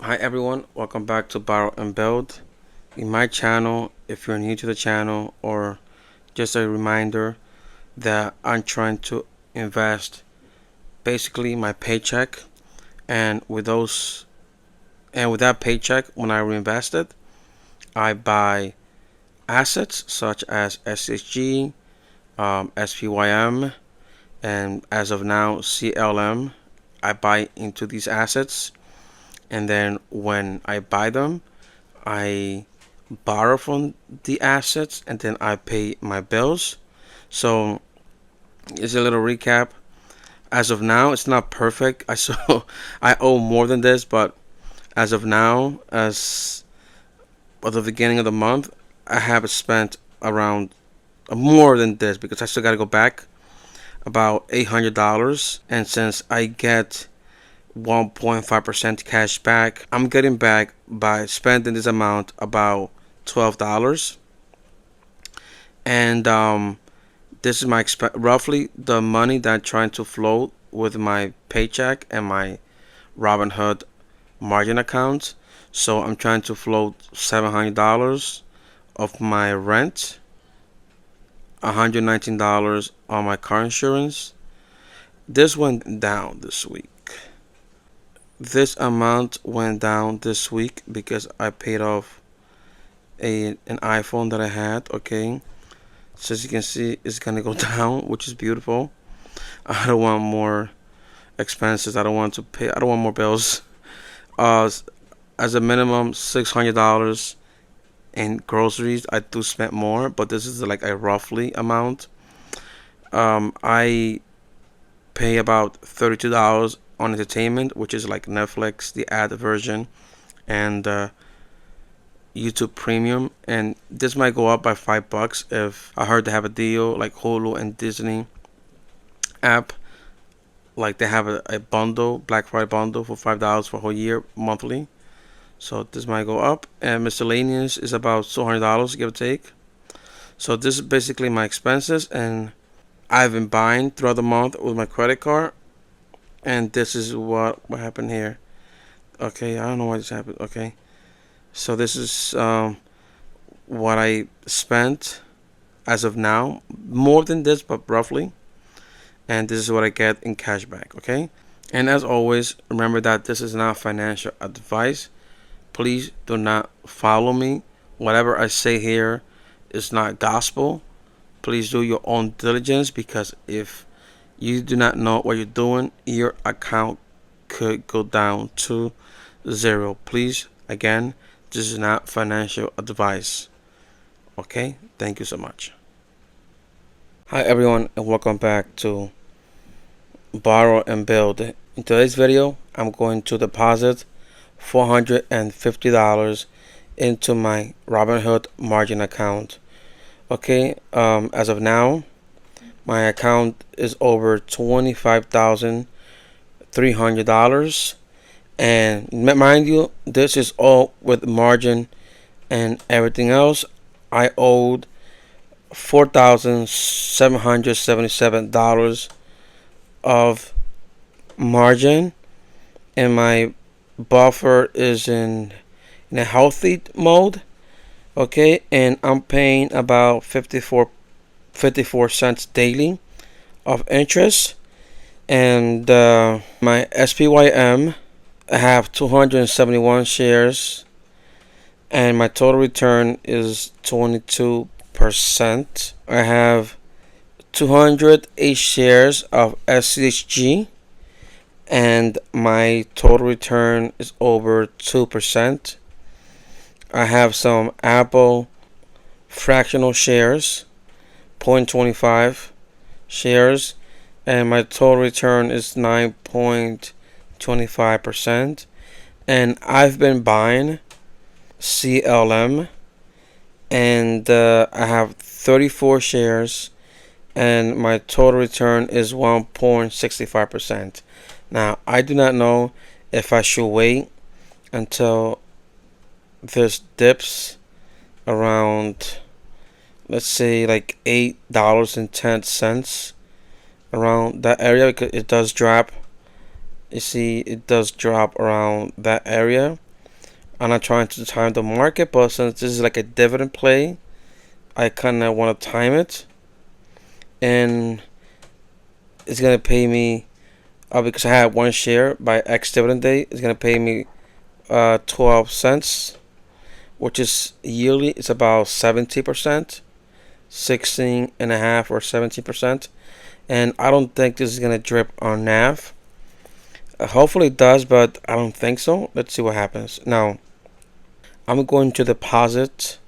Hi everyone, welcome back to Borrow and Build. In my channel, if you're new to the channel, or just a reminder that I'm trying to invest basically my paycheck, and with that paycheck, when I reinvest it, I buy assets such as SHG, SPYM, and as of now CLM. I buy into these assets, and then when I buy them, I borrow from the assets, and then I pay my bills. So it's a little recap. As of now, it's not perfect. I owe more than this, but as of now, as of the beginning of the month, I have spent around more than this because I still got to go back about $800. And since I get 1.5% cash back, I'm getting back by spending this amount about $12. And this is my roughly the money that I'm trying to float with my paycheck and my Robinhood margin account. So I'm trying to float $700 of my rent, $119 on my car insurance. This went down this week. This amount went down this week because I paid off an iPhone that I had. Okay, so as you can see, it's gonna go down, which is beautiful. I don't want more expenses. I don't want to pay. I don't want more bills. Uh, as a minimum, $600 in groceries. I do spend more, but this is like a roughly amount. I pay about $32 on entertainment, which is like Netflix, the ad version, and YouTube Premium. And this might go up by $5 if I heard they have a deal like Hulu and Disney app. Like they have a bundle, Black Friday bundle for $5 for a whole year monthly. So this might go up. And miscellaneous is about $200, give or take. So this is basically my expenses, and I've been buying throughout the month with my credit card. And this is what happened here. Okay, I don't know why this happened. Okay, so this is what I spent as of now. More than this, but roughly. And this is what I get in cash back. Okay, and as always, remember that this is not financial advice. Please do not follow me. Whatever I say here is not gospel. Please do your own diligence, because if you do not know what you're doing, your account could go down to zero. Please, again, this is not financial advice. Okay? Thank you so much. Hi everyone, and welcome back to Borrow and Build. In today's video, I'm going to deposit $450 into my Robinhood margin account. Okay, as of now, my account is over $25,300, and mind you, this is all with margin and everything else. I owed $4,777 of margin, and my buffer is in a healthy mode. Okay, and I'm paying about 54 cents daily of interest. And my SPYM, I have 271 shares, and my total return is 22%. I have 208 shares of SCHG, and my total return is over 2%. I have some Apple fractional shares, 0.25 shares, and my total return is 9.25%. And I've been buying CLM, and I have 34 shares, and my total return is 1.65%. Now, I do not know if I should wait until this dips around, let's say, like $8.10, around that area, because it does drop. You see, it does drop around that area. I'm not trying to time the market, but since this is like a dividend play, I kind of want to time it, and it's gonna pay me because I had one share by X dividend date. It's gonna pay me 12 cents, which is yearly. It's about 70%, 16 and a half or 17%, and I don't think this is gonna drip on NAV. Hopefully it does, but I don't think so. Let's see what happens. Now I'm going to deposit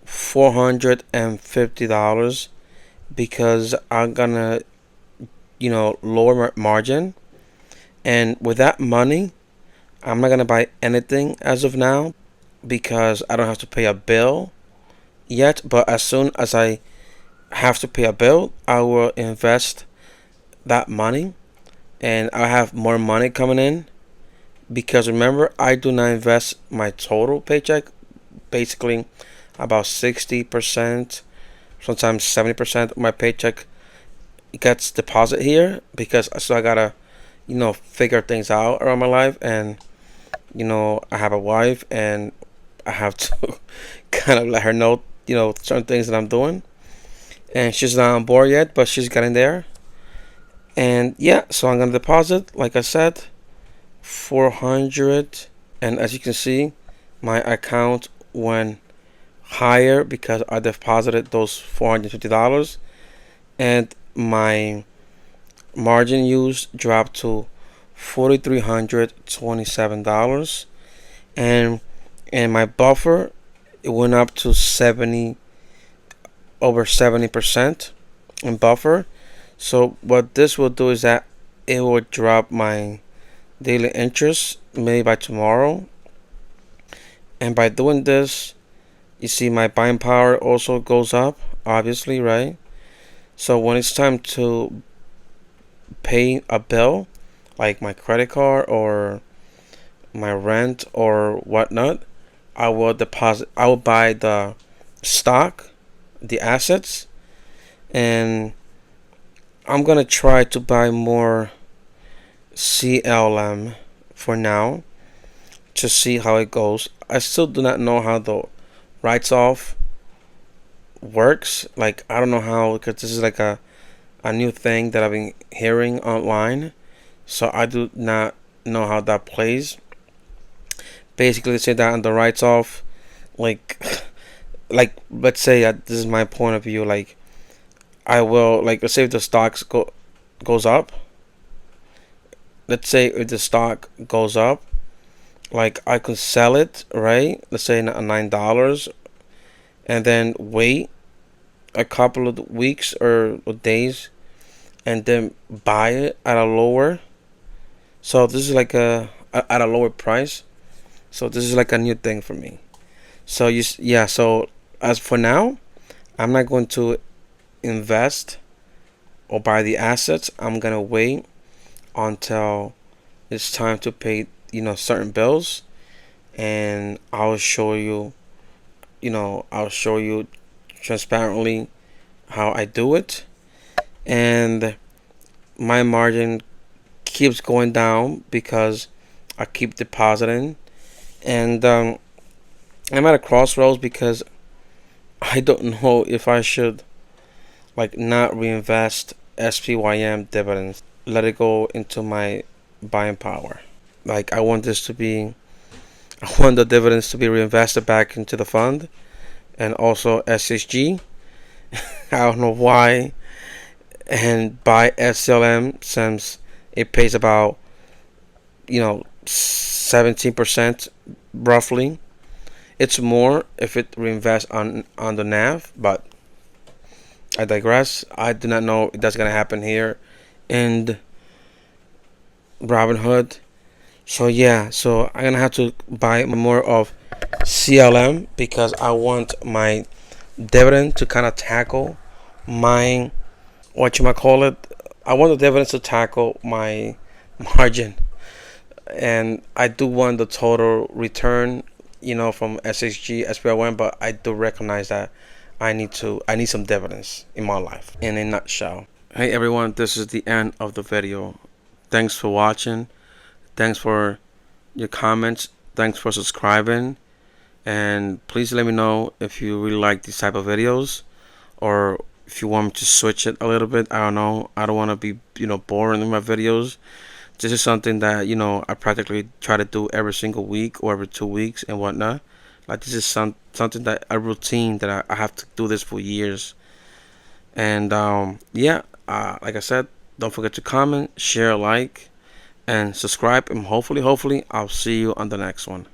$450 because I'm gonna, lower my margin, and with that money, I'm not gonna buy anything as of now because I don't have to pay a bill yet. But as soon as I have to pay a bill, I will invest that money, and I have more money coming in. Because remember, I do not invest my total paycheck. Basically, about 60%, sometimes 70% of my paycheck gets deposited here because I gotta, figure things out around my life, and I have a wife, and I have to kind of let her know, certain things that I'm doing, and she's not on board yet, but she's getting there. And yeah, so I'm gonna deposit, like I said, 400, and as you can see, my account went higher because I deposited those $450, and my margin used dropped to $4,327, and my buffer, it went up to over 70% in buffer. So what this will do is that it will drop my daily interest maybe by tomorrow, and by doing this, you see my buying power also goes up, obviously, right? So when it's time to pay a bill, like my credit card or my rent or whatnot, I will buy the stock, the assets, and I'm gonna try to buy more CLM for now to see how it goes. I still do not know how the writes off works. Like, I don't know how, because this is like a new thing that I've been hearing online. So I do not know how that plays. Basically, they say that on the writes off, like, like let's say this is my point of view. Like, I will, like, let's say if the stocks goes up. Let's say if the stock goes up, like I could sell it, right? Let's say at $9, and then wait a couple of weeks or days, and then buy it at a lower. So this is like at a lower price. So this is like a new thing for me. So yeah. So as for now, I'm not going to invest or buy the assets. I'm gonna wait until it's time to pay, certain bills, and I'll show you, transparently how I do it, and my margin keeps going down because I keep depositing, and I'm at a crossroads because I don't know if I should, like, not reinvest SPYM dividends, let it go into my buying power. Like, I want the dividends to be reinvested back into the fund, and also SHG. I don't know why, and buy SLM since it pays about 17% roughly. It's more if it reinvests on the NAV, but I digress. I do not know if that's gonna happen here in Robinhood. So yeah, so I'm gonna have to buy more of CLM because I want my dividend to kind of tackle my, what you might call it. I want the dividends to tackle my margin, and I do want the total return, from SHG, SPL1. But I do recognize that I need some dividends in my life. In a nutshell. Hey everyone, this is the end of the video. Thanks for watching. Thanks for your comments Thanks for subscribing, and please let me know if you really like these type of videos, or if you want me to switch it a little bit. I don't know. I don't want to be, boring in my videos. This is something that, I practically try to do every single week or every 2 weeks and whatnot. Like, this is something that a routine that I have to do this for years. And yeah, like I said, don't forget to comment, share, like, and subscribe. And hopefully, I'll see you on the next one.